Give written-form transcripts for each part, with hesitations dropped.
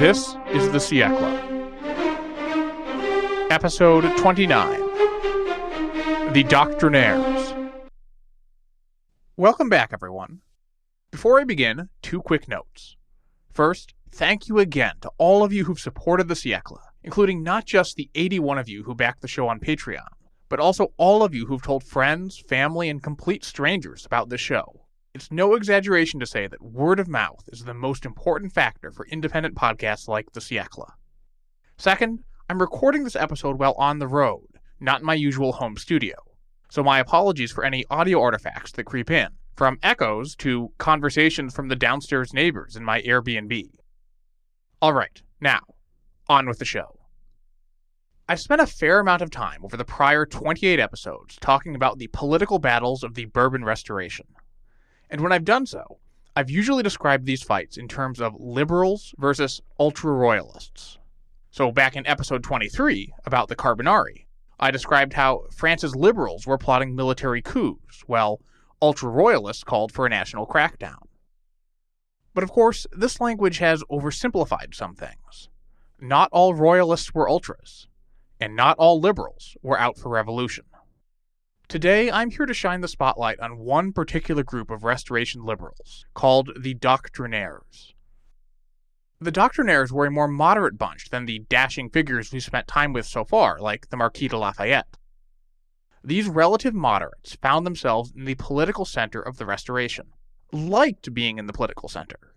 This is the Siècle. Episode 29. The Doctrinaires. Welcome back, everyone. Before I begin, two quick notes. First, thank you again to all of you who've supported the Siècle, including not just the 81 of you who backed the show on Patreon, but also all of you who've told friends, family, and complete strangers about this show. It's no exaggeration to say that word of mouth is the most important factor for independent podcasts like the Siècle. Second, I'm recording this episode while on the road, not in my usual home studio, so my apologies for any audio artifacts that creep in, from echoes to conversations from the downstairs neighbors in my Airbnb. Alright, now, on with the show. I've spent a fair amount of time over the prior 28 episodes talking about the political battles of the Bourbon Restoration. And when I've done so, I've usually described these fights in terms of liberals versus ultra-royalists. So back in episode 23, about the Carbonari, I described how France's liberals were plotting military coups, while ultra-royalists called for a national crackdown. But of course, this language has oversimplified some things. Not all royalists were ultras, and not all liberals were out for revolution. Today, I'm here to shine the spotlight on one particular group of Restoration liberals, called the Doctrinaires. The Doctrinaires were a more moderate bunch than the dashing figures we've spent time with so far, like the Marquis de Lafayette. These relative moderates found themselves in the political center of the Restoration, liked being in the political center.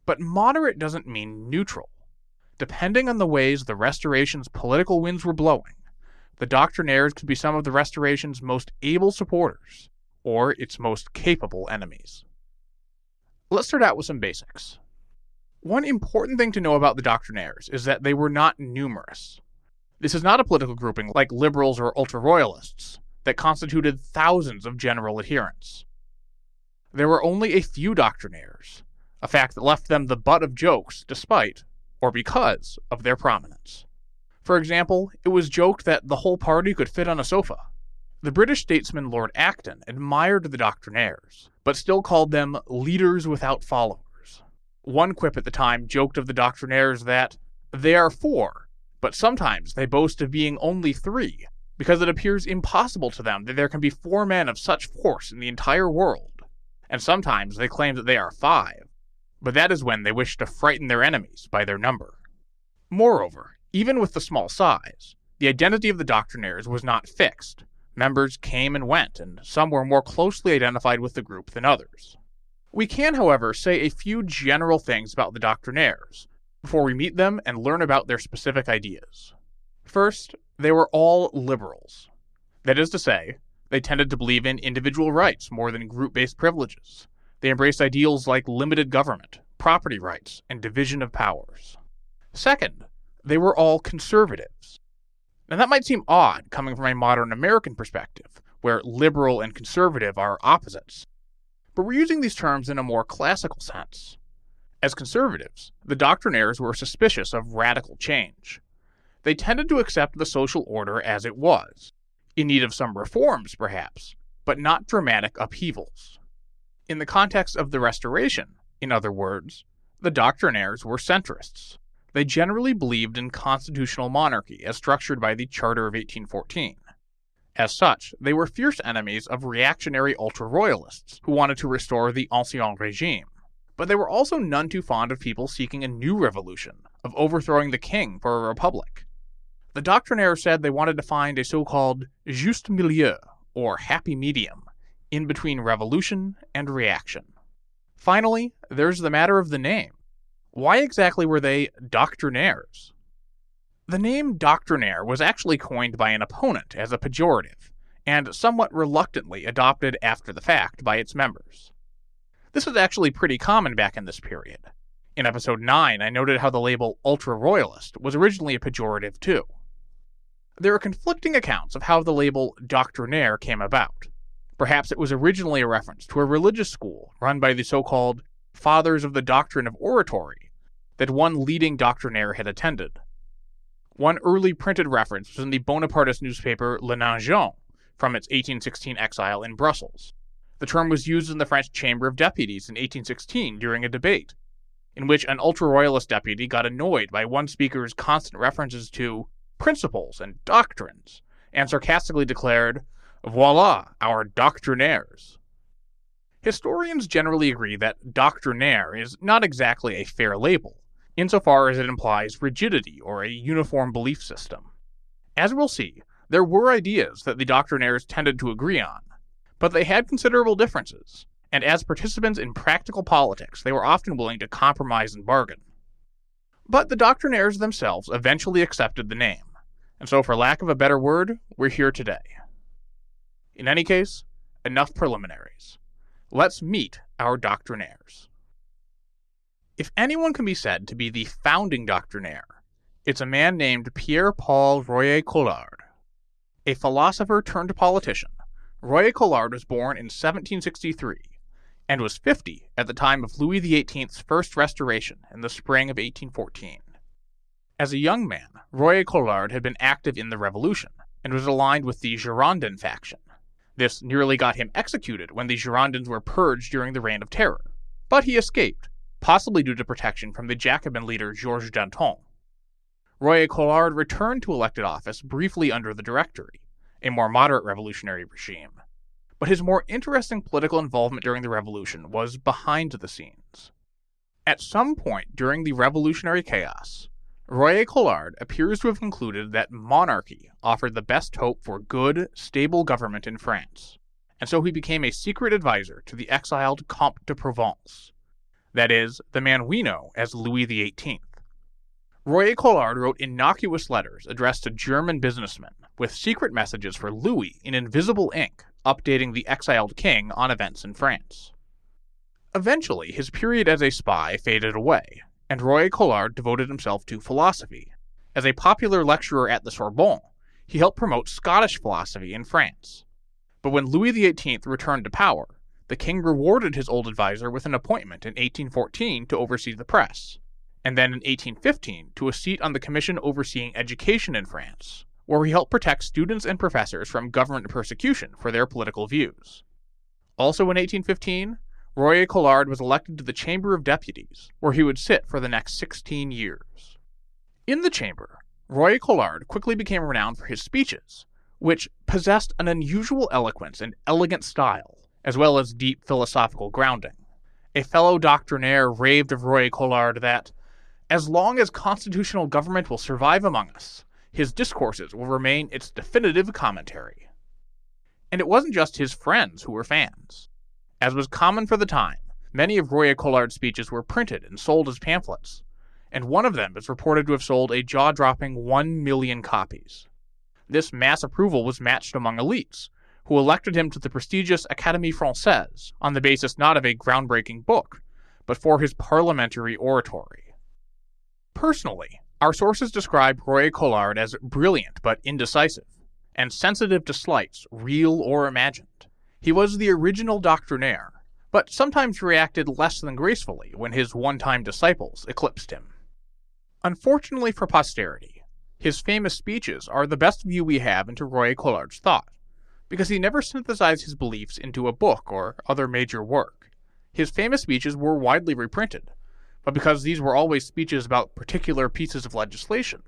But moderate doesn't mean neutral. Depending on the ways the Restoration's political winds were blowing, the Doctrinaires could be some of the Restoration's most able supporters, or its most capable enemies. Let's start out with some basics. One important thing to know about the Doctrinaires is that they were not numerous. This is not a political grouping like liberals or ultra-royalists that constituted thousands of general adherents. There were only a few Doctrinaires, a fact that left them the butt of jokes despite, or because, of their prominence. For example, it was joked that the whole party could fit on a sofa. The British statesman Lord Acton admired the Doctrinaires, but still called them leaders without followers. One quip at the time joked of the Doctrinaires that they are four, but sometimes they boast of being only three, because it appears impossible to them that there can be four men of such force in the entire world, and sometimes they claim that they are five, but that is when they wish to frighten their enemies by their number. Moreover, even with the small size, the identity of the Doctrinaires was not fixed. Members came and went, and some were more closely identified with the group than others. We can, however, say a few general things about the Doctrinaires before we meet them and learn about their specific ideas. First, they were all liberals. That is to say, they tended to believe in individual rights more than group-based privileges. They embraced ideals like limited government, property rights, and division of powers. Second, they were all conservatives. Now that might seem odd coming from a modern American perspective, where liberal and conservative are opposites. But we're using these terms in a more classical sense. As conservatives, the Doctrinaires were suspicious of radical change. They tended to accept the social order as it was, in need of some reforms perhaps, but not dramatic upheavals. In the context of the Restoration, in other words, the Doctrinaires were centrists. They generally believed in constitutional monarchy as structured by the Charter of 1814. As such, they were fierce enemies of reactionary ultra-royalists who wanted to restore the Ancien Régime. But they were also none too fond of people seeking a new revolution, of overthrowing the king for a republic. The Doctrinaires said they wanted to find a so-called juste milieu, or happy medium, in between revolution and reaction. Finally, there's the matter of the name. Why exactly were they Doctrinaires? The name Doctrinaire was actually coined by an opponent as a pejorative, and somewhat reluctantly adopted after the fact by its members. This was actually pretty common back in this period. In episode 9, I noted how the label ultra-royalist was originally a pejorative too. There are conflicting accounts of how the label Doctrinaire came about. Perhaps it was originally a reference to a religious school run by the so-called Fathers of the Doctrine of Oratory that one leading Doctrinaire had attended. One early printed reference was in the Bonapartist newspaper Le Nangin from its 1816 exile in Brussels. The term was used in the French Chamber of Deputies in 1816 during a debate. in which an ultra-royalist deputy got annoyed by one speaker's constant references to principles and doctrines, and sarcastically declared, "Voila, our doctrinaires." Historians generally agree that doctrinaire is not exactly a fair label, insofar as it implies rigidity or a uniform belief system. As we'll see, there were ideas that the doctrinaires tended to agree on, but they had considerable differences, and as participants in practical politics, they were often willing to compromise and bargain. But the doctrinaires themselves eventually accepted the name, and so for lack of a better word, we're here today. In any case, enough preliminaries. Let's meet our doctrinaires. If anyone can be said to be the founding doctrinaire, it's a man named Pierre-Paul Royer-Collard. A philosopher turned politician, Royer-Collard was born in 1763 and was 50 at the time of Louis XVIII's first restoration in the spring of 1814. As a young man, Royer-Collard had been active in the Revolution and was aligned with the Girondin faction. This nearly got him executed when the Girondins were purged during the Reign of Terror, but he escaped, possibly due to protection from the Jacobin leader Georges Danton. Royer-Collard returned to elected office briefly under the Directory, a more moderate revolutionary regime, but his more interesting political involvement during the Revolution was behind the scenes. At some point during the revolutionary chaos, Royer-Collard appears to have concluded that monarchy offered the best hope for good, stable government in France, and so he became a secret advisor to the exiled Comte de Provence, that is, the man we know as Louis XVIII. Royer-Collard wrote innocuous letters addressed to German businessmen, with secret messages for Louis in invisible ink, updating the exiled king on events in France. Eventually, his period as a spy faded away, and Royer-Collard devoted himself to philosophy. As a popular lecturer at the Sorbonne, he helped promote Scottish philosophy in France. But when Louis XVIII returned to power, the king rewarded his old advisor with an appointment in 1814 to oversee the press, and then in 1815 to a seat on the commission overseeing education in France, where he helped protect students and professors from government persecution for their political views. Also in 1815, Royer-Collard was elected to the Chamber of Deputies, where he would sit for the next 16 years. In the chamber, Royer-Collard quickly became renowned for his speeches, which possessed an unusual eloquence and elegant style, as well as deep philosophical grounding. A fellow doctrinaire raved of Royer-Collard that, as long as constitutional government will survive among us, his discourses will remain its definitive commentary. And it wasn't just his friends who were fans. As was common for the time, many of Royer-Collard's speeches were printed and sold as pamphlets, and one of them is reported to have sold a jaw-dropping 1 million copies. This mass approval was matched among elites, who elected him to the prestigious Académie Française on the basis not of a groundbreaking book, but for his parliamentary oratory. Personally, our sources describe Royer-Collard as brilliant but indecisive, and sensitive to slights, real or imagined. He was the original doctrinaire, but sometimes reacted less than gracefully when his one-time disciples eclipsed him. Unfortunately for posterity, his famous speeches are the best view we have into Royer-Collard's thought, because he never synthesized his beliefs into a book or other major work. His famous speeches were widely reprinted, but because these were always speeches about particular pieces of legislation,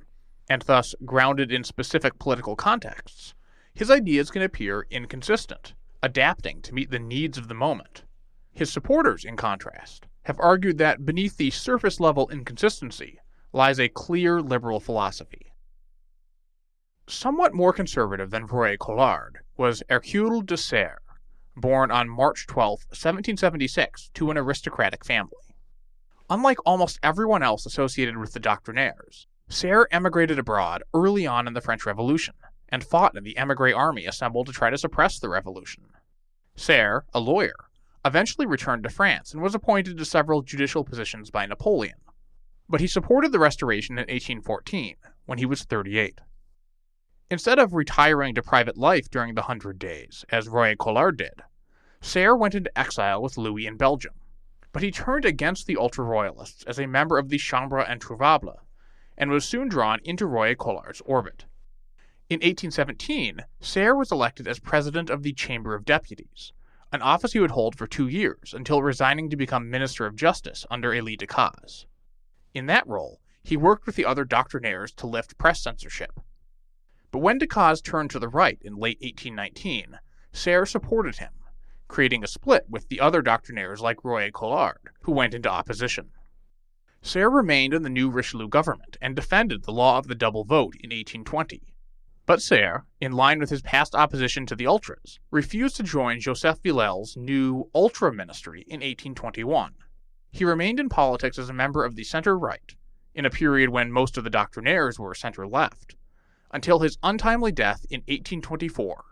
and thus grounded in specific political contexts, his ideas can appear inconsistent, adapting to meet the needs of the moment. His supporters, in contrast, have argued that beneath the surface-level inconsistency lies a clear liberal philosophy. Somewhat more conservative than Royer-Collard was Hercule de Serre, born on March 12, 1776, to an aristocratic family. Unlike almost everyone else associated with the Doctrinaires, Serre emigrated abroad early on in the French Revolution, and fought in the émigré army assembled to try to suppress the revolution. Serre, a lawyer, eventually returned to France and was appointed to several judicial positions by Napoleon, but he supported the Restoration in 1814, when he was 38. Instead of retiring to private life during the 100 Days, as Royer-Collard did, Serre went into exile with Louis in Belgium, but he turned against the ultra-royalists as a member of the Chambre Introuvable, and was soon drawn into Royer-Collard's orbit. In 1817, Serre was elected as president of the Chamber of Deputies, an office he would hold for 2 years until resigning to become Minister of Justice under Élie Decazes. In that role, he worked with the other Doctrinaires to lift press censorship. But when Decazes turned to the right in late 1819, Serre supported him, creating a split with the other Doctrinaires like Royer-Collard, who went into opposition. Serre remained in the new Richelieu government and defended the law of the double vote in 1820. But Serre, in line with his past opposition to the Ultras, refused to join Joseph Villèle's new Ultra ministry in 1821. He remained in politics as a member of the centre-right, in a period when most of the Doctrinaires were centre-left, until his untimely death in 1824,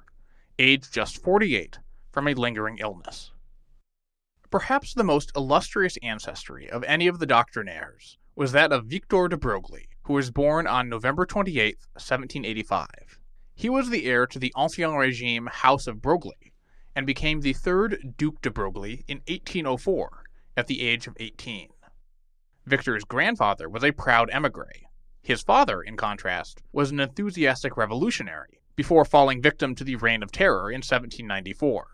aged just 48, from a lingering illness. Perhaps the most illustrious ancestry of any of the Doctrinaires was that of Victor de Broglie, who was born on November 28, 1785. He was the heir to the Ancien Régime House of Broglie, and became the third Duc de Broglie in 1804, at the age of 18. Victor's grandfather was a proud émigré. His father, in contrast, was an enthusiastic revolutionary, before falling victim to the Reign of Terror in 1794.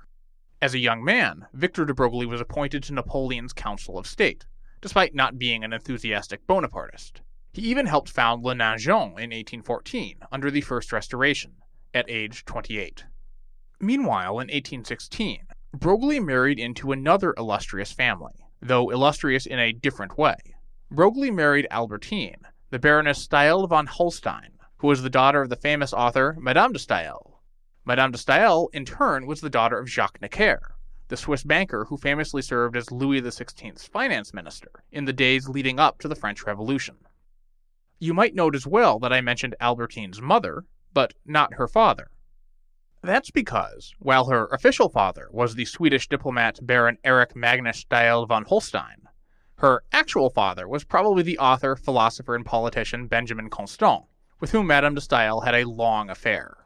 As a young man, Victor de Broglie was appointed to Napoleon's Council of State, despite not being an enthusiastic Bonapartist. He even helped found Le Nation in 1814, under the First Restoration, at age 28. Meanwhile, in 1816, Broglie married into another illustrious family, though illustrious in a different way. Broglie married Albertine, the Baroness Staël von Holstein, who was the daughter of the famous author Madame de Staël. Madame de Staël, in turn, was the daughter of Jacques Necker, the Swiss banker who famously served as Louis XVI's finance minister in the days leading up to the French Revolution. You might note as well that I mentioned Albertine's mother, but not her father. That's because, while her official father was the Swedish diplomat Baron Erich Magnus Staël von Holstein, her actual father was probably the author, philosopher, and politician Benjamin Constant, with whom Madame de Staël had a long affair.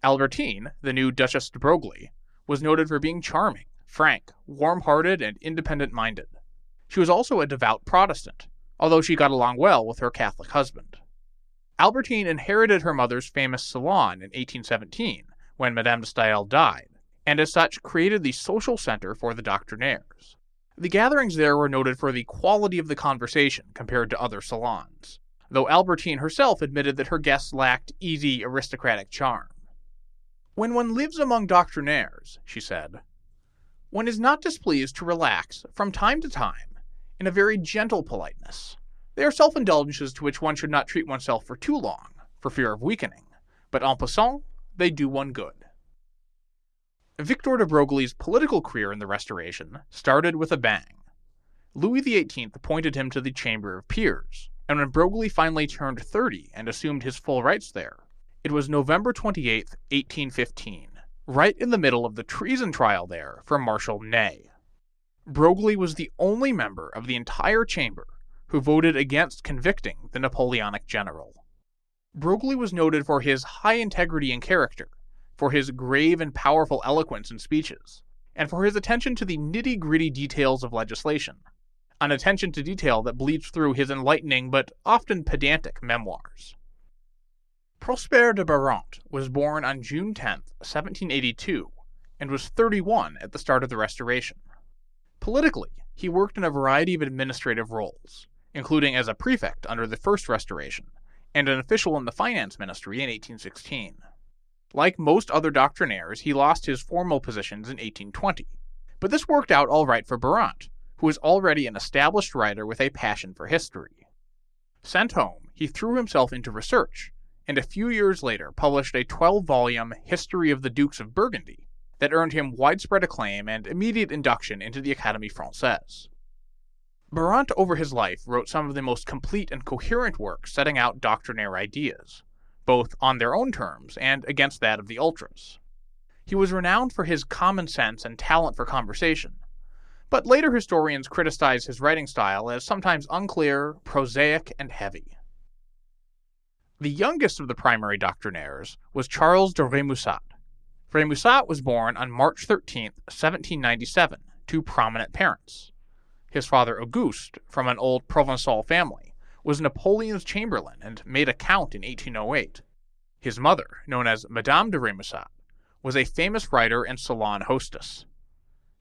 Albertine, the new Duchess de Broglie, was noted for being charming, frank, warm-hearted, and independent-minded. She was also a devout Protestant, although she got along well with her Catholic husband. Albertine inherited her mother's famous salon in 1817, when Madame de Staël died, and as such created the social center for the Doctrinaires. The gatherings there were noted for the quality of the conversation compared to other salons, though Albertine herself admitted that her guests lacked easy aristocratic charm. "When one lives among Doctrinaires," she said, "one is not displeased to relax, from time to time, in a very gentle politeness. They are self-indulgences to which one should not treat oneself for too long, for fear of weakening, but en passant, they do one good." Victor de Broglie's political career in the Restoration started with a bang. Louis XVIII appointed him to the Chamber of Peers, and when Broglie finally turned 30 and assumed his full rights there, it was November 28, 1815, right in the middle of the treason trial there for Marshal Ney. Broglie was the only member of the entire chamber who voted against convicting the Napoleonic general. Broglie was noted for his high integrity and character, for his grave and powerful eloquence in speeches, and for his attention to the nitty-gritty details of legislation, an attention to detail that bleeds through his enlightening but often pedantic memoirs. Prosper de Barante was born on June 10, 1782, and was 31 at the start of the Restoration. Politically, he worked in a variety of administrative roles, including as a prefect under the First Restoration, and an official in the finance ministry in 1816. Like most other Doctrinaires, he lost his formal positions in 1820, but this worked out all right for Barante, who was already an established writer with a passion for history. Sent home, he threw himself into research, and a few years later published a 12-volume History of the Dukes of Burgundy that earned him widespread acclaim and immediate induction into the Académie Française. Barante over his life wrote some of the most complete and coherent works setting out doctrinaire ideas, both on their own terms and against that of the ultras. He was renowned for his common sense and talent for conversation, but later historians criticized his writing style as sometimes unclear, prosaic, and heavy. The youngest of the primary Doctrinaires was Charles de Rémusat. Rémusat was born on March 13, 1797, to prominent parents. His father Auguste, from an old Provençal family, was Napoleon's chamberlain and made a count in 1808. His mother, known as Madame de Rémusat, was a famous writer and salon hostess.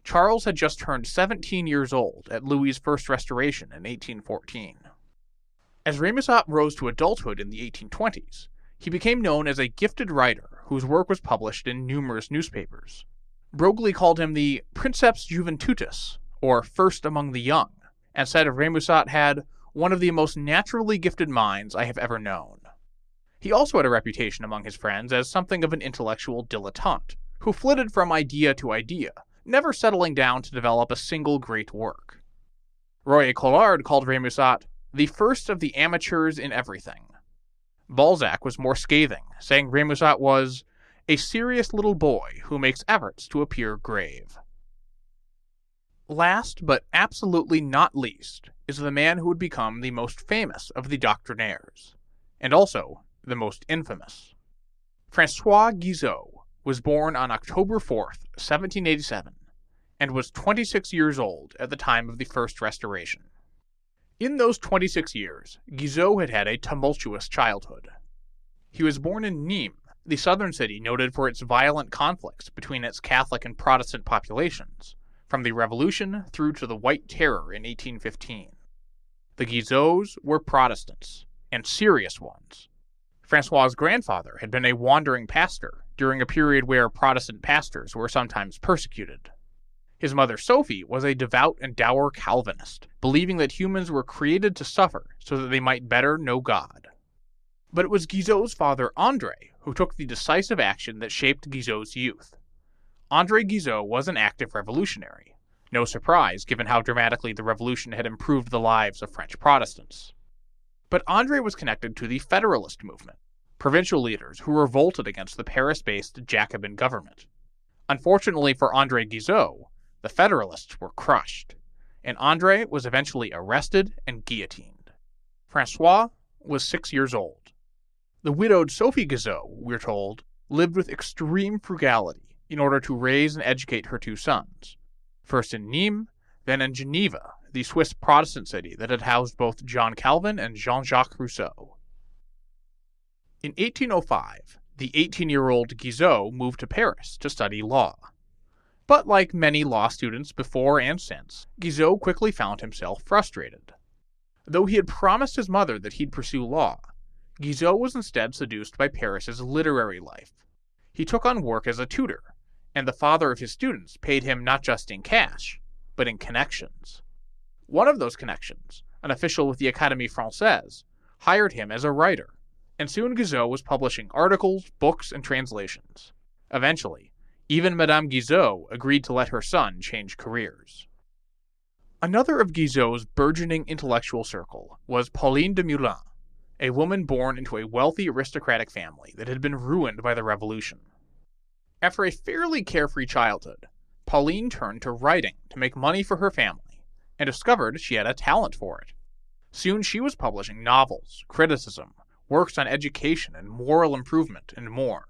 Charles had just turned 17 years old at Louis's first restoration in 1814. As Rémusat rose to adulthood in the 1820s, he became known as a gifted writer whose work was published in numerous newspapers. Broglie called him the Princeps Juventutis, or first among the young, and said Rémusat had one of the most naturally gifted minds I have ever known. He also had a reputation among his friends as something of an intellectual dilettante, who flitted from idea to idea, never settling down to develop a single great work. Royer-Collard called Rémusat the first of the amateurs in everything. Balzac was more scathing, saying Rémusat was a serious little boy who makes efforts to appear grave. Last, but absolutely not least, is the man who would become the most famous of the Doctrinaires, and also the most infamous. François Guizot was born on October 4th, 1787, and was 26 years old at the time of the First Restoration. In those 26 years, Guizot had had a tumultuous childhood. He was born in Nîmes, the southern city noted for its violent conflicts between its Catholic and Protestant populations, from the Revolution through to the White Terror in 1815. The Guizots were Protestants, and serious ones. François' grandfather had been a wandering pastor during a period where Protestant pastors were sometimes persecuted. His mother Sophie was a devout and dour Calvinist, believing that humans were created to suffer so that they might better know God. But it was Guizot's father André who took the decisive action that shaped Guizot's youth. André Guizot was an active revolutionary, no surprise given how dramatically the revolution had improved the lives of French Protestants. But André was connected to the Federalist movement, provincial leaders who revolted against the Paris-based Jacobin government. Unfortunately for André Guizot, the Federalists were crushed, and André was eventually arrested and guillotined. François was 6 years old. The widowed Sophie Guizot, we're told, lived with extreme frugality in order to raise and educate her two sons, first in Nîmes, then in Geneva, the Swiss Protestant city that had housed both John Calvin and Jean-Jacques Rousseau. In 1805, the 18-year-old Guizot moved to Paris to study law. But like many law students before and since, Guizot quickly found himself frustrated. Though he had promised his mother that he'd pursue law, Guizot was instead seduced by Paris's literary life. He took on work as a tutor, and the father of his students paid him not just in cash, but in connections. One of those connections, an official with the Académie Française, hired him as a writer, and soon Guizot was publishing articles, books, and translations. Eventually, even Madame Guizot agreed to let her son change careers. Another of Guizot's burgeoning intellectual circle was Pauline de Meulan, a woman born into a wealthy aristocratic family that had been ruined by the Revolution. After a fairly carefree childhood, Pauline turned to writing to make money for her family, and discovered she had a talent for it. Soon she was publishing novels, criticism, works on education and moral improvement, and more.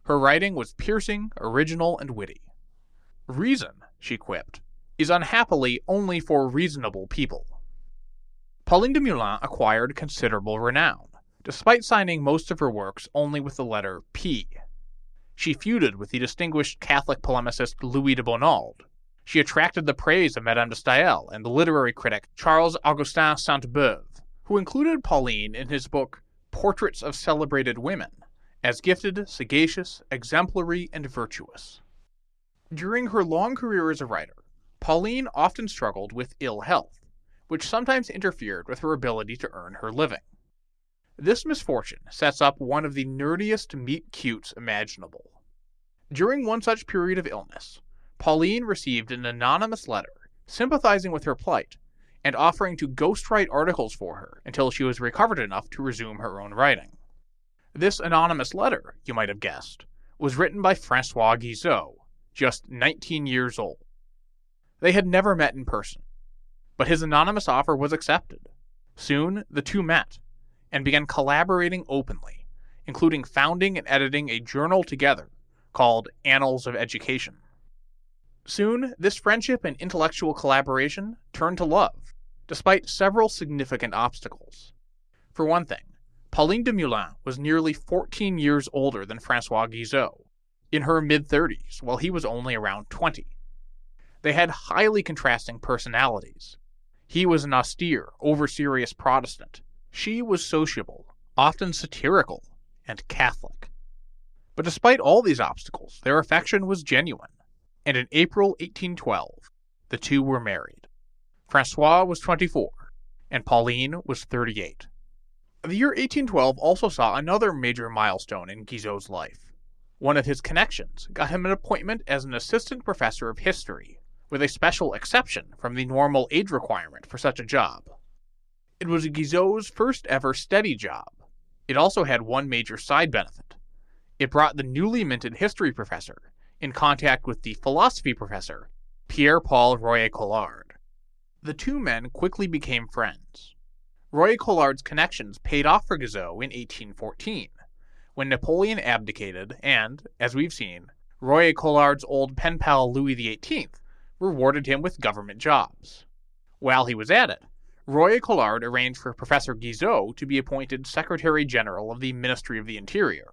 Her writing was piercing, original, and witty. Reason, she quipped, is unhappily only for reasonable people. Pauline de Meulan acquired considerable renown, despite signing most of her works only with the letter P. She feuded with the distinguished Catholic polemicist Louis de Bonald. She attracted the praise of Madame de Staël and the literary critic Charles-Augustin Sainte-Beuve, who included Pauline in his book Portraits of Celebrated Women, as gifted, sagacious, exemplary, and virtuous. During her long career as a writer, Pauline often struggled with ill health, which sometimes interfered with her ability to earn her living. This misfortune sets up one of the nerdiest meet-cutes imaginable. During one such period of illness, Pauline received an anonymous letter sympathizing with her plight and offering to ghostwrite articles for her until she was recovered enough to resume her own writing. This anonymous letter, you might have guessed, was written by François Guizot, just 19 years old. They had never met in person, but his anonymous offer was accepted. Soon, the two met, and began collaborating openly, including founding and editing a journal together called Annals of Education. Soon, this friendship and intellectual collaboration turned to love, despite several significant obstacles. For one thing, Pauline de Meulan was nearly 14 years older than François Guizot, in her mid-30s, while he was only around 20. They had highly contrasting personalities. He was an austere, over-serious Protestant. She was sociable, often satirical, and Catholic. But despite all these obstacles, their affection was genuine, and in April 1812, the two were married. François was 24, and Pauline was 38. The year 1812 also saw another major milestone in Guizot's life. One of his connections got him an appointment as an assistant professor of history, with a special exception from the normal age requirement for such a job. It was Guizot's first ever steady job. It also had one major side benefit. It brought the newly minted history professor in contact with the philosophy professor, Pierre-Paul Royer-Collard. The two men quickly became friends. Royer-Collard's connections paid off for Guizot in 1814, when Napoleon abdicated and, as we've seen, Royer-Collard's old pen pal Louis XVIII rewarded him with government jobs. While he was at it, Royer-Collard arranged for Professor Guizot to be appointed Secretary General of the Ministry of the Interior.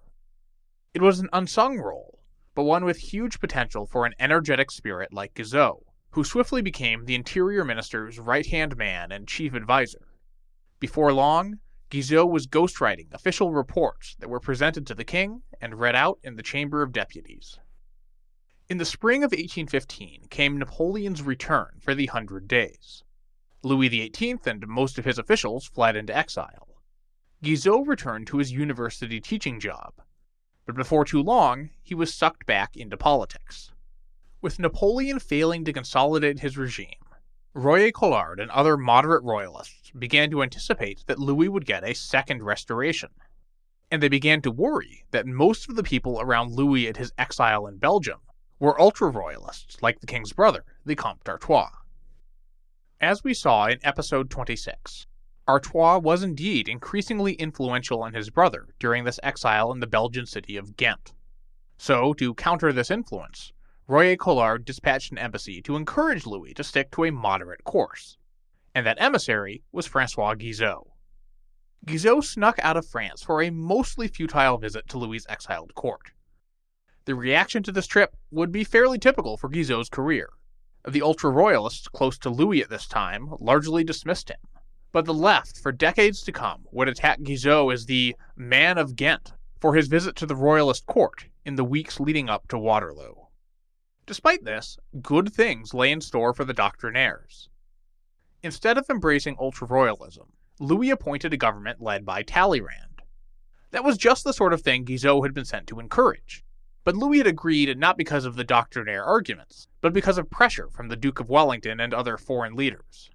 It was an unsung role, but one with huge potential for an energetic spirit like Guizot, who swiftly became the Interior Minister's right-hand man and chief advisor. Before long, Guizot was ghostwriting official reports that were presented to the king and read out in the Chamber of Deputies. In the spring of 1815 came Napoleon's return for the 100 Days. Louis XVIII and most of his officials fled into exile. Guizot returned to his university teaching job, but before too long he was sucked back into politics. With Napoleon failing to consolidate his regime, Royer-Collard and other moderate royalists began to anticipate that Louis would get a second restoration, and they began to worry that most of the people around Louis at his exile in Belgium were ultra-royalists like the king's brother, the Comte d'Artois. As we saw in episode 26, Artois was indeed increasingly influential in his brother during this exile in the Belgian city of Ghent. So, to counter this influence, Royer-Collard dispatched an embassy to encourage Louis to stick to a moderate course, and that emissary was François Guizot. Guizot snuck out of France for a mostly futile visit to Louis's exiled court. The reaction to this trip would be fairly typical for Guizot's career. The ultra-royalists close to Louis at this time largely dismissed him, but the left for decades to come would attack Guizot as the Man of Ghent for his visit to the royalist court in the weeks leading up to Waterloo. Despite this, good things lay in store for the Doctrinaires. Instead of embracing ultra-royalism, Louis appointed a government led by Talleyrand. That was just the sort of thing Guizot had been sent to encourage, but Louis had agreed not because of the Doctrinaire arguments, but because of pressure from the Duke of Wellington and other foreign leaders.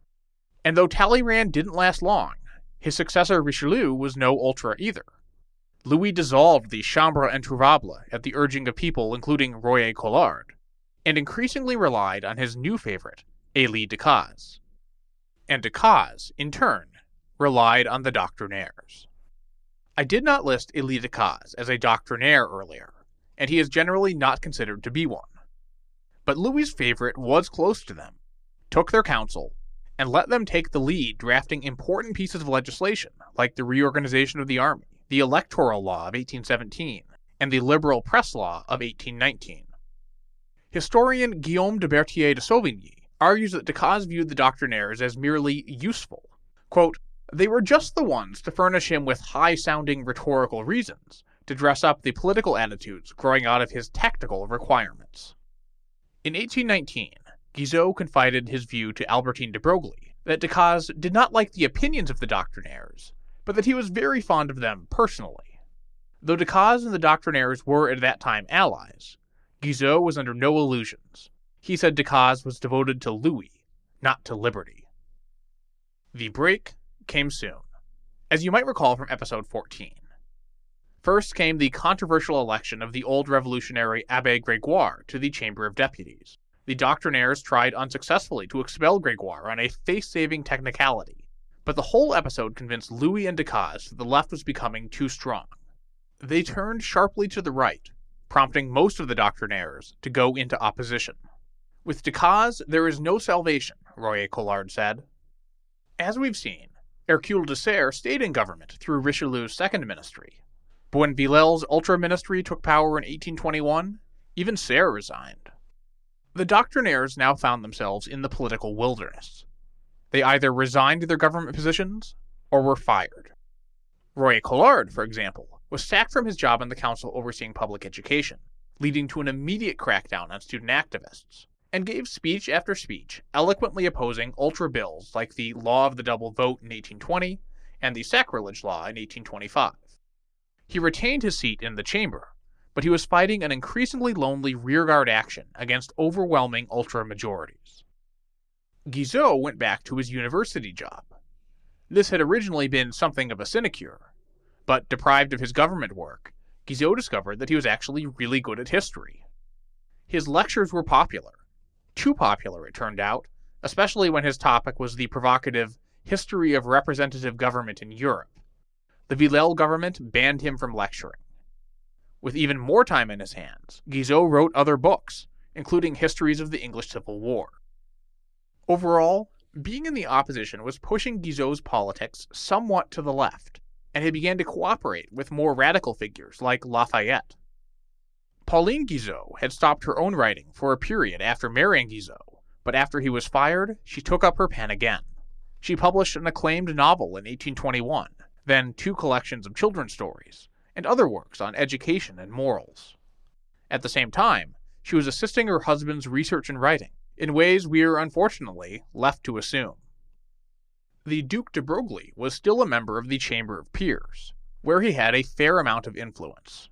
And though Talleyrand didn't last long, his successor Richelieu was no ultra either. Louis dissolved the Chambre Introuvable at the urging of people including Royer-Collard, and increasingly relied on his new favorite, Élie Decazes. And Decazes, in turn, relied on the Doctrinaires. I did not list Élie Decazes as a Doctrinaire earlier, and he is generally not considered to be one. But Louis's favorite was close to them, took their counsel, and let them take the lead drafting important pieces of legislation like the reorganization of the army, the Electoral Law of 1817, and the Liberal Press Law of 1819. Historian Guillaume de Berthier de Sauvigny argues that Decazes viewed the Doctrinaires as merely useful. Quote, "They were just the ones to furnish him with high-sounding rhetorical reasons, to dress up the political attitudes growing out of his tactical requirements." In 1819, Guizot confided his view to Albertine de Broglie that Decazes did not like the opinions of the Doctrinaires, but that he was very fond of them personally. Though Decazes and the Doctrinaires were at that time allies, Guizot was under no illusions. He said Decazes was devoted to Louis, not to liberty. The break came soon, as you might recall from episode 14. First came the controversial election of the old revolutionary Abbé Grégoire to the Chamber of Deputies. The Doctrinaires tried unsuccessfully to expel Grégoire on a face-saving technicality, but the whole episode convinced Louis and Decazes that the left was becoming too strong. They turned sharply to the right, prompting most of the Doctrinaires to go into opposition. With Decazes, there is no salvation, Royer-Collard said. As we've seen, Hercule de Serre stayed in government through Richelieu's second ministry. But when Villèle's ultra-ministry took power in 1821, even Serre resigned. The Doctrinaires now found themselves in the political wilderness. They either resigned their government positions or were fired. Royer-Collard, for example, was sacked from his job in the council overseeing public education, leading to an immediate crackdown on student activists, and gave speech after speech eloquently opposing ultra bills like the Law of the Double Vote in 1820 and the Sacrilege Law in 1825. He retained his seat in the chamber, but he was fighting an increasingly lonely rearguard action against overwhelming ultra-majorities. Guizot went back to his university job. This had originally been something of a sinecure, but deprived of his government work, Guizot discovered that he was actually really good at history. His lectures were popular. Too popular, it turned out, especially when his topic was the provocative History of Representative Government in Europe. The Villèle government banned him from lecturing. With even more time in his hands, Guizot wrote other books, including histories of the English Civil War. Overall, being in the opposition was pushing Guizot's politics somewhat to the left, and he began to cooperate with more radical figures like Lafayette. Pauline Guizot had stopped her own writing for a period after marrying Guizot, but after he was fired, she took up her pen again. She published an acclaimed novel in 1821, then 2 collections of children's stories, and other works on education and morals. At the same time, she was assisting her husband's research and writing, in ways we are unfortunately left to assume. The Duc de Broglie was still a member of the Chamber of Peers, where he had a fair amount of influence.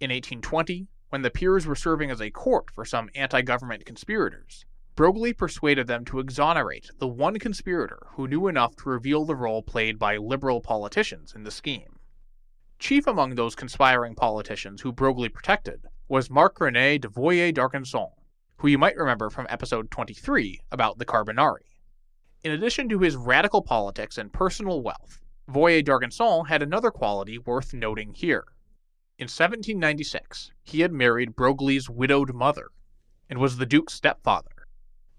In 1820, when the peers were serving as a court for some anti-government conspirators, Broglie persuaded them to exonerate the one conspirator who knew enough to reveal the role played by liberal politicians in the scheme. Chief among those conspiring politicians who Broglie protected was Marc-René de Voyer-d'Argenson, who you might remember from episode 23 about the Carbonari. In addition to his radical politics and personal wealth, Voyer-d'Argenson had another quality worth noting here. In 1796, he had married Broglie's widowed mother, and was the Duke's stepfather.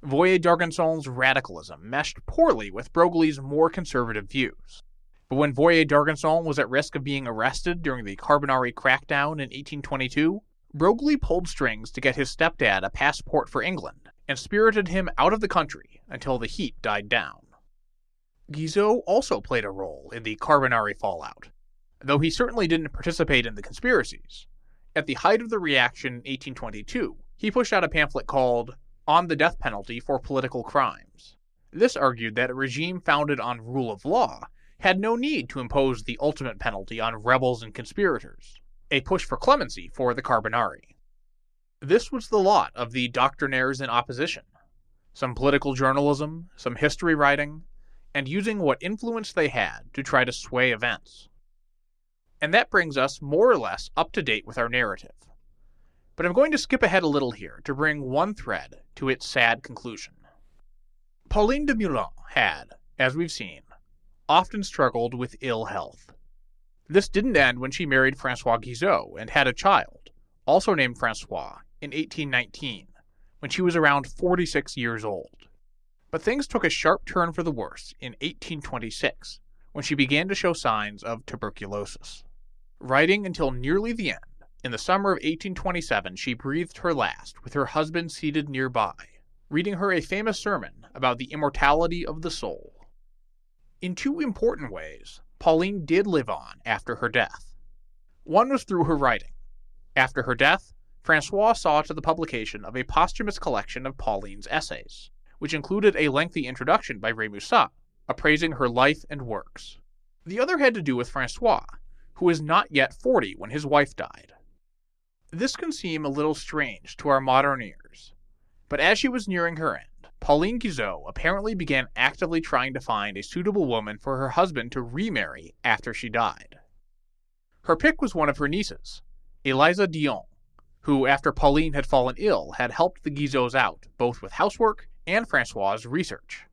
Voyer-d'Argenson's radicalism meshed poorly with Broglie's more conservative views. But when Voyer-d'Argenson was at risk of being arrested during the Carbonari crackdown in 1822, Broglie pulled strings to get his stepdad a passport for England, and spirited him out of the country until the heat died down. Guizot also played a role in the Carbonari fallout, though he certainly didn't participate in the conspiracies. At the height of the reaction in 1822, he pushed out a pamphlet called On the Death Penalty for Political Crimes. This argued that a regime founded on rule of law had no need to impose the ultimate penalty on rebels and conspirators, a push for clemency for the Carbonari. This was the lot of the Doctrinaires in opposition: some political journalism, some history writing, and using what influence they had to try to sway events. And that brings us more or less up to date with our narrative. But I'm going to skip ahead a little here to bring one thread to its sad conclusion. Pauline de Meulan had, as we've seen, often struggled with ill health. This didn't end when she married François Guizot and had a child, also named François, in 1819, when she was around 46 years old. But things took a sharp turn for the worse in 1826, when she began to show signs of tuberculosis. Writing until nearly the end, in the summer of 1827 she breathed her last with her husband seated nearby, reading her a famous sermon about the immortality of the soul. In 2 important ways, Pauline did live on after her death. One was through her writing. After her death, François saw to the publication of a posthumous collection of Pauline's essays, which included a lengthy introduction by Rémusat, appraising her life and works. The other had to do with François, who was not yet 40 when his wife died. This can seem a little strange to our modern ears, but as she was nearing her end, Pauline Guizot apparently began actively trying to find a suitable woman for her husband to remarry after she died. Her pick was one of her nieces, Eliza Dion, who, after Pauline had fallen ill, had helped the Guizots out both with housework and François' research.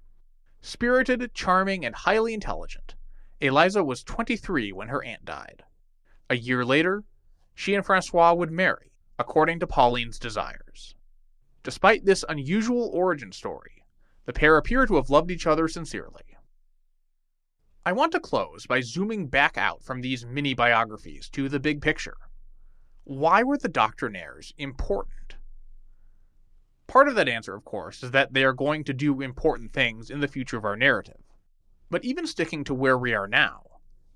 Spirited, charming, and highly intelligent, Eliza was 23 when her aunt died. A year later, she and François would marry, according to Pauline's desires. Despite this unusual origin story, the pair appear to have loved each other sincerely. I want to close by zooming back out from these mini-biographies to the big picture. Why were the Doctrinaires important? Part of that answer, of course, is that they are going to do important things in the future of our narrative. But even sticking to where we are now,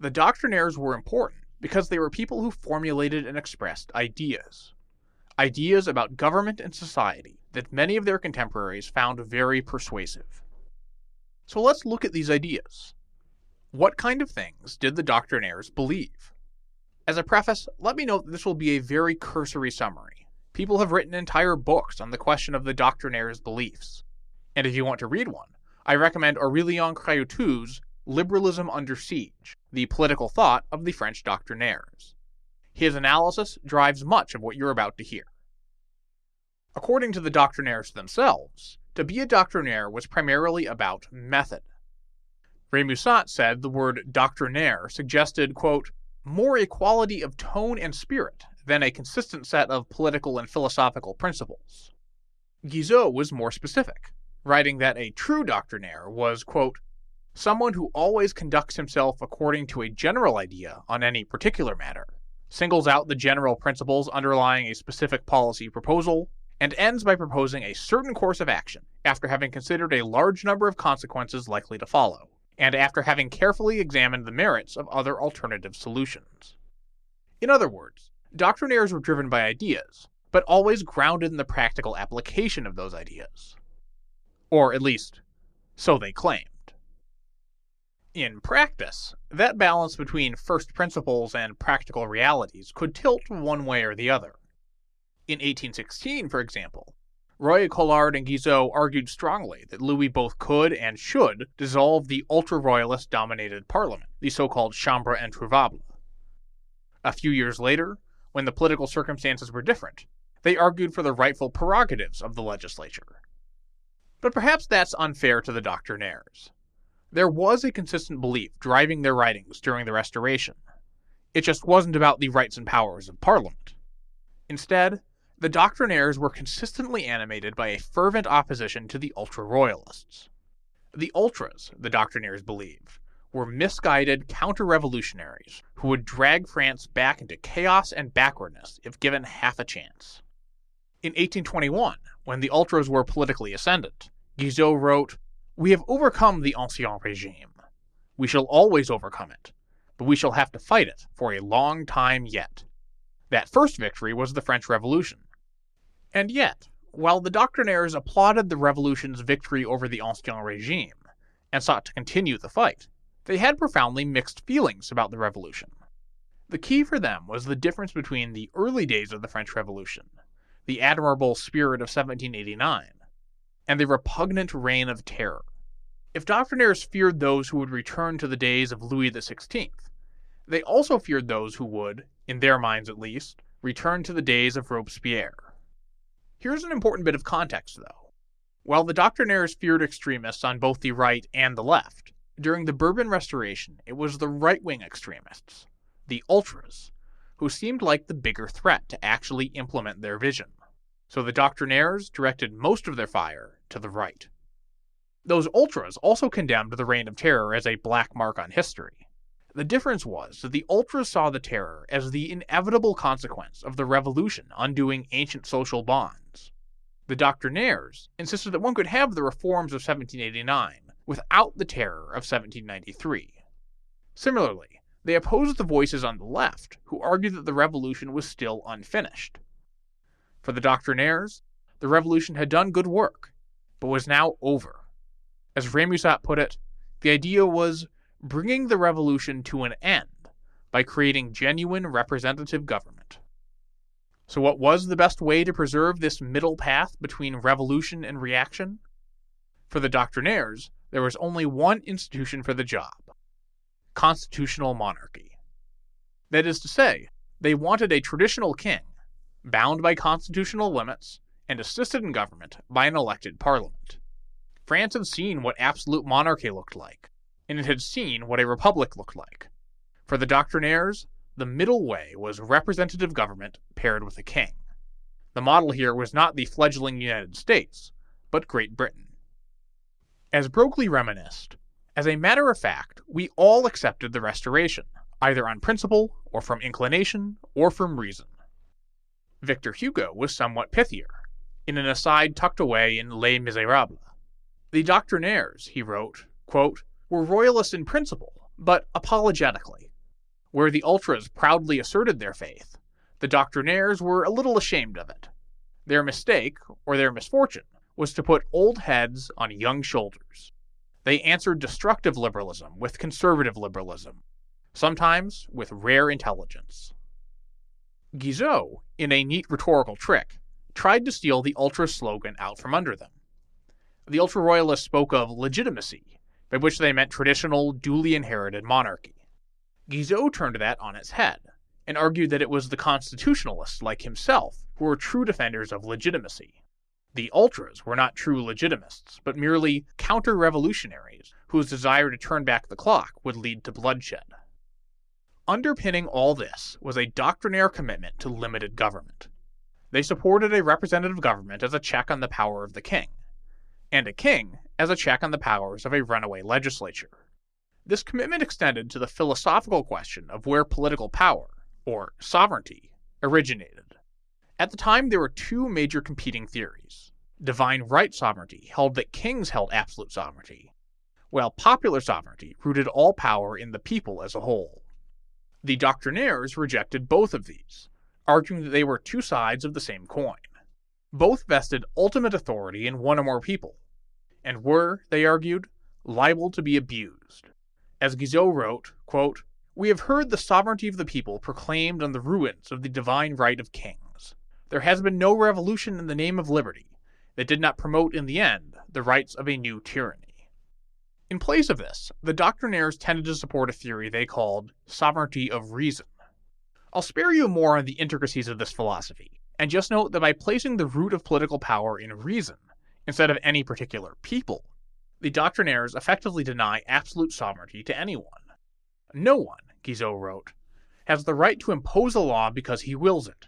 the Doctrinaires were important because they were people who formulated and expressed ideas. Ideas about government and society that many of their contemporaries found very persuasive. So let's look at these ideas. What kind of things did the Doctrinaires believe? As a preface, let me note that this will be a very cursory summary. People have written entire books on the question of the Doctrinaires' beliefs. And if you want to read one, I recommend Aurélien Crayotou's Liberalism Under Siege, the political thought of the French Doctrinaires. His analysis drives much of what you're about to hear. According to the Doctrinaires themselves, to be a Doctrinaire was primarily about method. Rémusat said the word doctrinaire suggested, quote, more equality of tone and spirit than a consistent set of political and philosophical principles. Guizot was more specific, writing that a true doctrinaire was, quote, someone who always conducts himself according to a general idea on any particular matter, singles out the general principles underlying a specific policy proposal, and ends by proposing a certain course of action after having considered a large number of consequences likely to follow, and after having carefully examined the merits of other alternative solutions. In other words, Doctrinaires were driven by ideas, but always grounded in the practical application of those ideas. Or at least, so they claimed. In practice, that balance between first principles and practical realities could tilt one way or the other. In 1816, for example, Royer-Collard and Guizot argued strongly that Louis both could and should dissolve the ultra-royalist-dominated parliament, the so-called Chambre introuvable. A few years later, when the political circumstances were different, they argued for the rightful prerogatives of the legislature. But perhaps that's unfair to the Doctrinaires. There was a consistent belief driving their writings during the Restoration. It just wasn't about the rights and powers of Parliament. Instead, the Doctrinaires were consistently animated by a fervent opposition to the ultra-royalists. The ultras, the Doctrinaires believed, were misguided counter-revolutionaries who would drag France back into chaos and backwardness if given half a chance. In 1821, when the ultras were politically ascendant, Guizot wrote, "We have overcome the ancien régime. We shall always overcome it, but we shall have to fight it for a long time yet." That first victory was the French Revolution. And yet, while the Doctrinaires applauded the Revolution's victory over the ancien régime and sought to continue the fight, they had profoundly mixed feelings about the Revolution. The key for them was the difference between the early days of the French Revolution, the admirable spirit of 1789, and the repugnant reign of terror. If Doctrinaires feared those who would return to the days of Louis XVI, they also feared those who would, in their minds at least, return to the days of Robespierre. Here's an important bit of context, though. While the Doctrinaires feared extremists on both the right and the left, during the Bourbon Restoration it was the right-wing extremists, the ultras, who seemed like the bigger threat to actually implement their vision. So the Doctrinaires directed most of their fire to the right. Those ultras also condemned the Reign of Terror as a black mark on history. The difference was that the ultras saw the terror as the inevitable consequence of the revolution undoing ancient social bonds. The Doctrinaires insisted that one could have the reforms of 1789 without the terror of 1793. Similarly, they opposed the voices on the left who argued that the revolution was still unfinished. For the Doctrinaires, the revolution had done good work, but was now over. As Rémusat put it, the idea was bringing the revolution to an end by creating genuine representative government. So what was the best way to preserve this middle path between revolution and reaction? For the Doctrinaires, there was only one institution for the job: constitutional monarchy. That is to say, they wanted a traditional king, bound by constitutional limits, and assisted in government by an elected parliament. France had seen what absolute monarchy looked like, and it had seen what a republic looked like. For the Doctrinaires, the middle way was representative government paired with a king. The model here was not the fledgling United States, but Great Britain. As Broglie reminisced, as a matter of fact, we all accepted the Restoration, either on principle, or from inclination, or from reason. Victor Hugo was somewhat pithier. in an aside tucked away in Les Miserables. The Doctrinaires, he wrote, quote, were royalists in principle, but apologetically. Where the ultras proudly asserted their faith, the Doctrinaires were a little ashamed of it. Their mistake, or their misfortune, was to put old heads on young shoulders. They answered destructive liberalism with conservative liberalism, sometimes with rare intelligence. Guizot, in a neat rhetorical trick, tried to steal the ultra slogan out from under them. The ultra-royalists spoke of legitimacy, by which they meant traditional, duly inherited monarchy. Guizot turned that on its head, and argued that it was the constitutionalists like himself who were true defenders of legitimacy. The ultras were not true legitimists, but merely counter-revolutionaries whose desire to turn back the clock would lead to bloodshed. Underpinning all this was a doctrinaire commitment to limited government. They supported a representative government as a check on the power of the king, and a king as a check on the powers of a runaway legislature. This commitment extended to the philosophical question of where political power, or sovereignty, originated. At the time, there were two major competing theories. Divine right sovereignty held that kings held absolute sovereignty, while popular sovereignty rooted all power in the people as a whole. The Doctrinaires rejected both of these, arguing that they were two sides of the same coin. Both vested ultimate authority in one or more people, and were, they argued, liable to be abused. As Guizot wrote, quote, we have heard the sovereignty of the people proclaimed on the ruins of the divine right of kings. There has been no revolution in the name of liberty that did not promote in the end the rights of a new tyranny. In place of this, the Doctrinaires tended to support a theory they called sovereignty of reason. I'll spare you more on the intricacies of this philosophy, and just note that by placing the root of political power in reason, instead of any particular people, the Doctrinaires effectively deny absolute sovereignty to anyone. No one, Guizot wrote, has the right to impose a law because he wills it.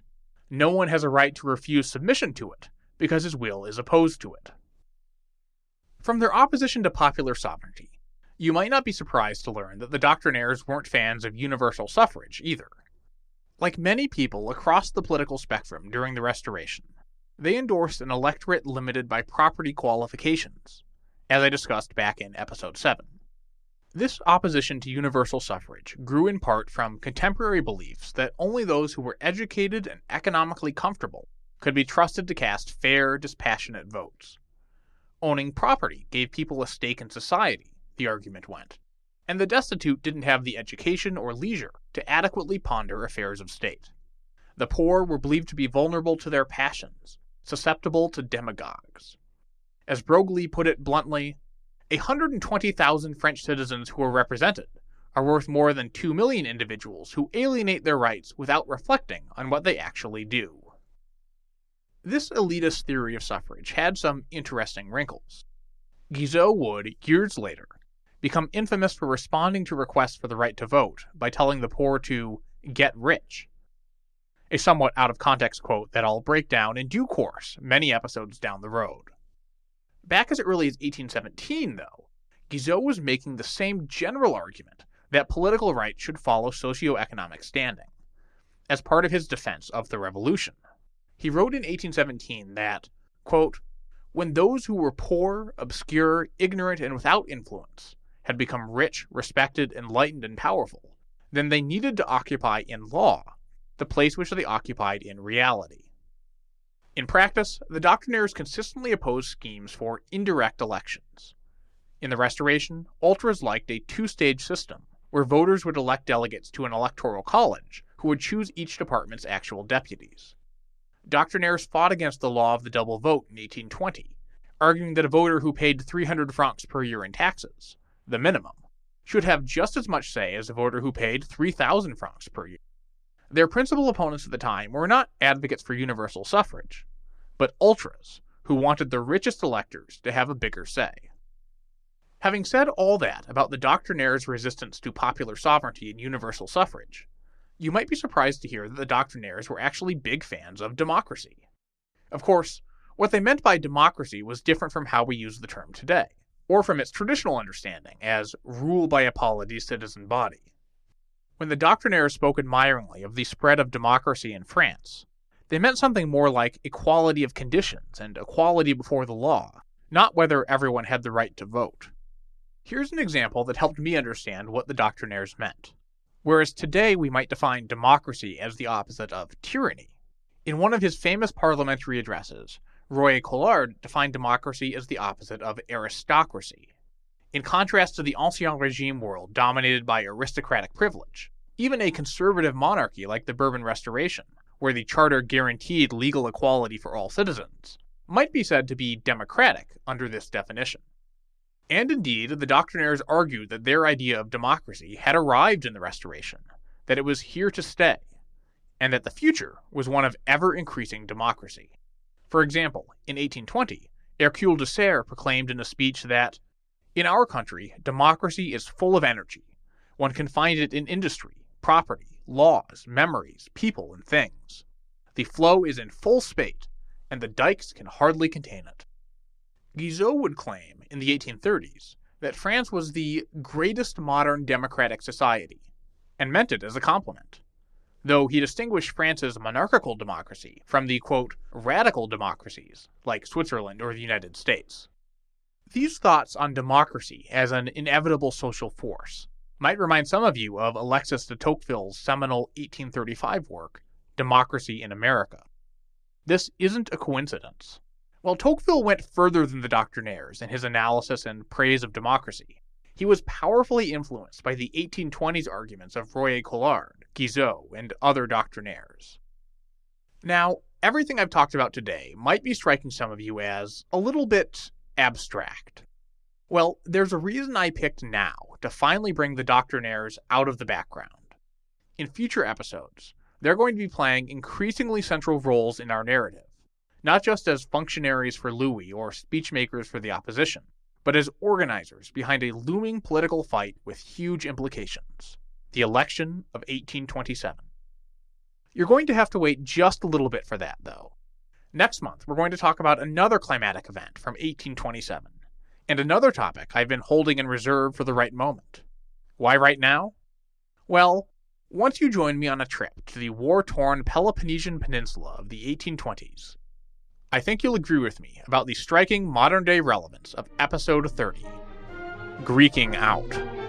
No one has a right to refuse submission to it because his will is opposed to it. From their opposition to popular sovereignty, you might not be surprised to learn that the Doctrinaires weren't fans of universal suffrage either. Like many people across the political spectrum during the Restoration, they endorsed an electorate limited by property qualifications, as I discussed back in episode 7. This opposition to universal suffrage grew in part from contemporary beliefs that only those who were educated and economically comfortable could be trusted to cast fair, dispassionate votes. Owning property gave people a stake in society, the argument went, and the destitute didn't have the education or leisure to adequately ponder affairs of state. The poor were believed to be vulnerable to their passions, susceptible to demagogues. As Broglie put it bluntly, 120,000 French citizens who are represented are worth more than 2 million individuals who alienate their rights without reflecting on what they actually do. This elitist theory of suffrage had some interesting wrinkles. Guizot would, years later, become infamous for responding to requests for the right to vote by telling the poor to get rich. A somewhat out-of-context quote that I'll break down in due course many episodes down the road. Back as early as 1817, though, Guizot was making the same general argument that political rights should follow socioeconomic standing, as part of his defense of the Revolution. He wrote in 1817 that, quote, when those who were poor, obscure, ignorant, and without influence had become rich, respected, enlightened, and powerful, then they needed to occupy in law the place which they occupied in reality. In practice, the Doctrinaires consistently opposed schemes for indirect elections. In the Restoration, ultras liked a two-stage system, where voters would elect delegates to an electoral college who would choose each department's actual deputies. Doctrinaires fought against the law of the double vote in 1820, arguing that a voter who paid 300 francs per year in taxes, the minimum, should have just as much say as a voter who paid 3,000 francs per year. Their principal opponents at the time were not advocates for universal suffrage, but ultras who wanted the richest electors to have a bigger say. Having said all that about the Doctrinaires' resistance to popular sovereignty and universal suffrage, you might be surprised to hear that the Doctrinaires were actually big fans of democracy. Of course, what they meant by democracy was different from how we use the term today, or from its traditional understanding as rule by a polity citizen body. When the Doctrinaires spoke admiringly of the spread of democracy in France, They meant something more like equality of conditions and equality before the law, not whether everyone had the right to vote. Here's an example that helped me understand what the Doctrinaires meant. Whereas today we might define democracy as the opposite of tyranny, in one of his famous parliamentary addresses, Royer-Collard defined democracy as the opposite of aristocracy. In contrast to the Ancien Regime world dominated by aristocratic privilege, even a conservative monarchy like the Bourbon Restoration, where the charter guaranteed legal equality for all citizens, might be said to be democratic under this definition. And indeed, the Doctrinaires argued that their idea of democracy had arrived in the Restoration, that it was here to stay, and that the future was one of ever-increasing democracy. For example, in 1820, Hercule de Serre proclaimed in a speech that, "In our country, democracy is full of energy. One can find it in industry, property, laws, memories, people, and things. The flow is in full spate, and the dikes can hardly contain it." Guizot would claim, in the 1830s, that France was the greatest modern democratic society, and meant it as a compliment, though he distinguished France's monarchical democracy from the, quote, radical democracies, like Switzerland or the United States. These thoughts on democracy as an inevitable social force might remind some of you of Alexis de Tocqueville's seminal 1835 work, Democracy in America. This isn't a coincidence. While Tocqueville went further than the Doctrinaires in his analysis and praise of democracy, he was powerfully influenced by the 1820s arguments of Royer-Collard, Guizot, and other Doctrinaires. Now, everything I've talked about today might be striking some of you as a little bit abstract. Well, there's a reason I picked now to finally bring the Doctrinaires out of the background. In future episodes, they're going to be playing increasingly central roles in our narrative, not just as functionaries for Louis or speechmakers for the opposition, but as organizers behind a looming political fight with huge implications, the election of 1827. You're going to have to wait just a little bit for that, though. Next month, we're going to talk about another climatic event from 1827, and another topic I've been holding in reserve for the right moment. Why right now? Well, once you join me on a trip to the war-torn Peloponnesian Peninsula of the 1820s, I think you'll agree with me about the striking modern-day relevance of Episode 30, Greeking Out.